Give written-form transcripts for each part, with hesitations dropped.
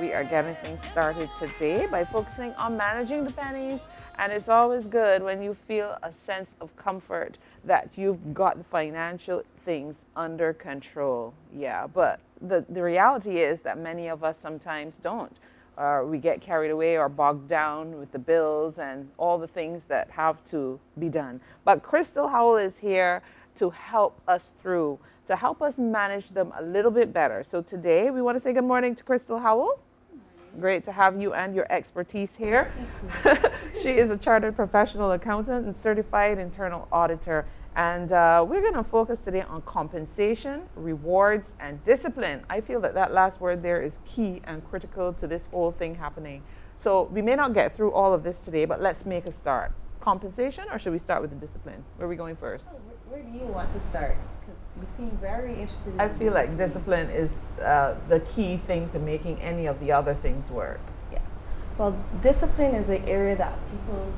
We are getting things started today by focusing on managing the pennies. And it's always good when you feel a sense of comfort that you've got the financial things under control. Yeah, but the reality is that many of us sometimes don't. We get carried away or bogged down with the bills and all the things that have to be done. But Crystal Howell is here to help us through, to help us manage them a little bit better. So today we want to say good morning to Crystal Howell. Great to have you and your expertise here. She is a chartered professional accountant and certified internal auditor. And we're going to focus today on compensation, rewards, and discipline. I feel that that last word there is key and critical to this whole thing happening. So we may not get through all of this today, but let's make a start. Compensation, or should we start with the discipline? Where are we going first? Where do you want to start? Because you seem very interested in I feel like discipline is the key thing to making any of the other things work. Yeah. Well, discipline is an area that people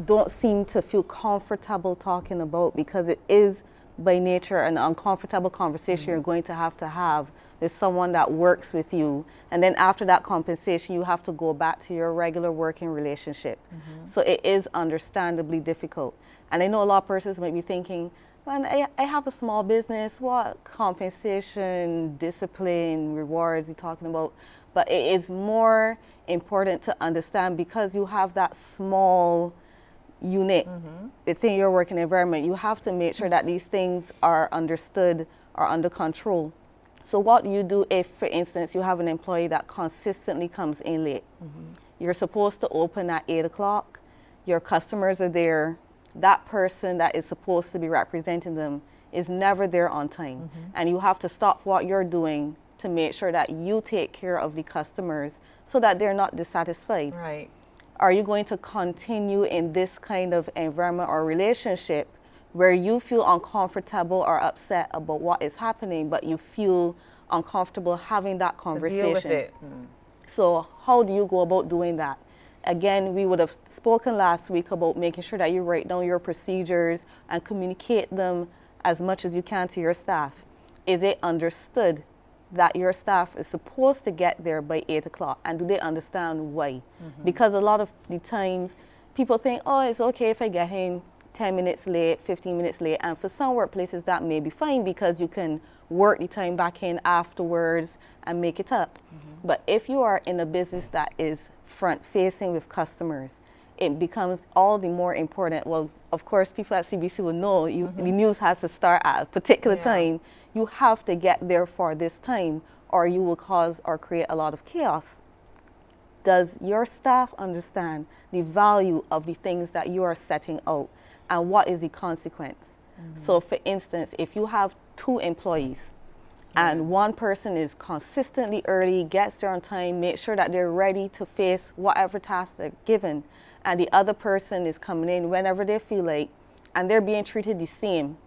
don't seem to feel comfortable talking about because it is by nature an uncomfortable conversation you're going to have with someone that works with you. And then after that compensation, you have to go back to your regular working relationship. So it is understandably difficult. And I know a lot of persons might be thinking, man, I have a small business. What compensation, discipline, rewards you talking about? But it is more important to understand because you have that small unit within your working environment. You have to make sure that these things are understood, are under control. So what do you do if, for instance, you have an employee that consistently comes in late? You're supposed to open at 8 o'clock. Your customers are there. That person that is supposed to be representing them is never there on time. And you have to stop what you're doing to make sure that you take care of the customers so that they're not dissatisfied. Right. Are you going to continue in this kind of environment or relationship where you feel uncomfortable or upset about what is happening, but you feel uncomfortable having that conversation? To deal with it. So how do you go about doing that? Again, we would have spoken last week about making sure that you write down your procedures and communicate them as much as you can to your staff. Is it understood that your staff is supposed to get there by 8 o'clock? And do they understand why? Because a lot of the times people think, oh, it's okay if I get in 10 minutes late, 15 minutes late. And for some workplaces that may be fine because you can work the time back in afterwards and make it up. But if you are in a business that is front facing with customers, it becomes all the more important. Well, of course, people at CBC will know the news has to start at a particular time. You have to get there for this time or you will cause or create a lot of chaos. Does your staff understand the value of the things that you are setting out and what is the consequence? So for instance, if you have 2 employees and one person is consistently early, gets there on time, make sure that they're ready to face whatever task they're given, and the other person is coming in whenever they feel like, and they're being treated the same,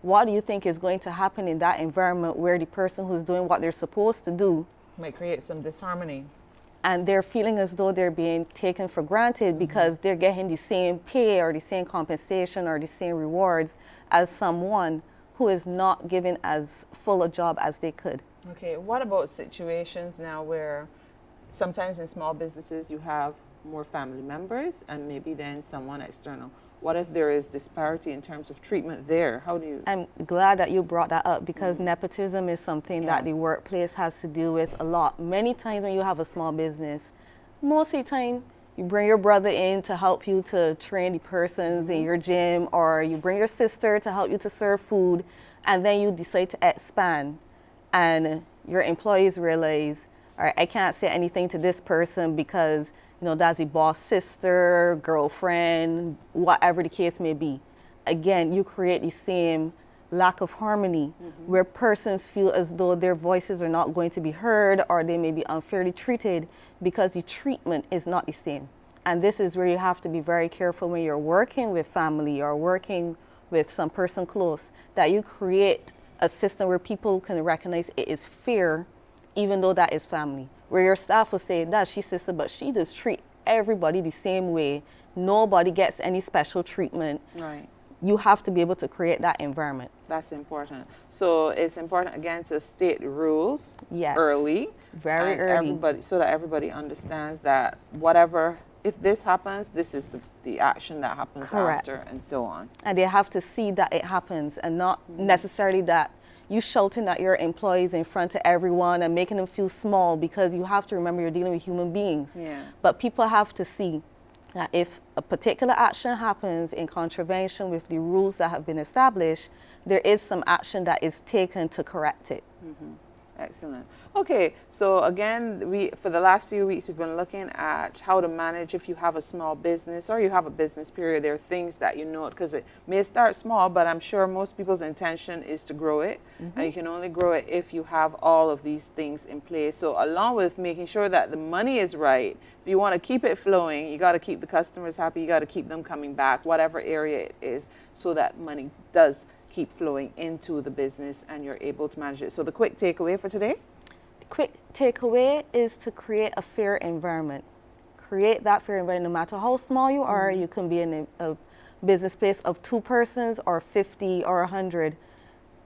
what do you think is going to happen in that environment where the person who's doing what they're supposed to do Might create some disharmony. and they're feeling as though they're being taken for granted because they're getting the same pay or the same compensation or the same rewards as someone who is not given as full a job as they could? Okay, what about situations now where sometimes in small businesses you have more family members and maybe then someone external? What if there is disparity in terms of treatment there? How do you? I'm glad that you brought that up because nepotism is something that the workplace has to deal with a lot. Many times when you have a small business, most of the time you bring your brother in to help you to train the persons in your gym, or you bring your sister to help you to serve food, and then you decide to expand and your employees realize, all right, I can't say anything to this person because that's the boss sister, girlfriend, whatever the case may be. Again, you create the same lack of harmony where persons feel as though their voices are not going to be heard or they may be unfairly treated because the treatment is not the same. And this is where you have to be very careful when you're working with family or working with some person close, that you create a system where people can recognize it is fair even though that is family. Where your staff will say, that's she's sister, but she does treat everybody the same way. Nobody gets any special treatment. Right. You have to be able to create that environment. That's important. So it's important, again, to state rules Yes. early Very and early. everybody, so that everybody understands that whatever, if this happens, this is the action that happens Correct. after, and so on. And they have to see that it happens, and not necessarily that you shouting at your employees in front of everyone and making them feel small, because you have to remember you're dealing with human beings. Yeah. But people have to see that if a particular action happens in contravention with the rules that have been established, there is some action that is taken to correct it. Excellent. Okay, so again, for the last few weeks, we've been looking at how to manage if you have a small business or you have a business period. There are things that you note, because it may start small, but I'm sure most people's intention is to grow it. And you can only grow it if you have all of these things in place. So along with making sure that the money is right, if you want to keep it flowing, you got to keep the customers happy, you got to keep them coming back, whatever area it is, so that money does keep flowing into the business and you're able to manage it. So the quick takeaway for today? The quick takeaway is to create a fair environment. Create that fair environment, no matter how small you are. You can be in a business place of 2 persons or 50 or 100.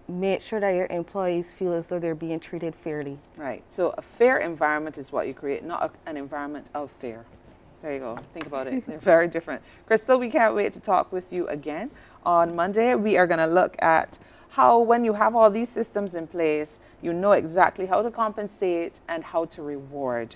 Make sure that your employees feel as though they're being treated fairly. Right. So a fair environment is what you create, not an environment of fear. There you go. Think about it. They're very different. Crystal, we can't wait to talk with you again. On Monday, we are going to look at how, when you have all these systems in place, you know exactly how to compensate and how to reward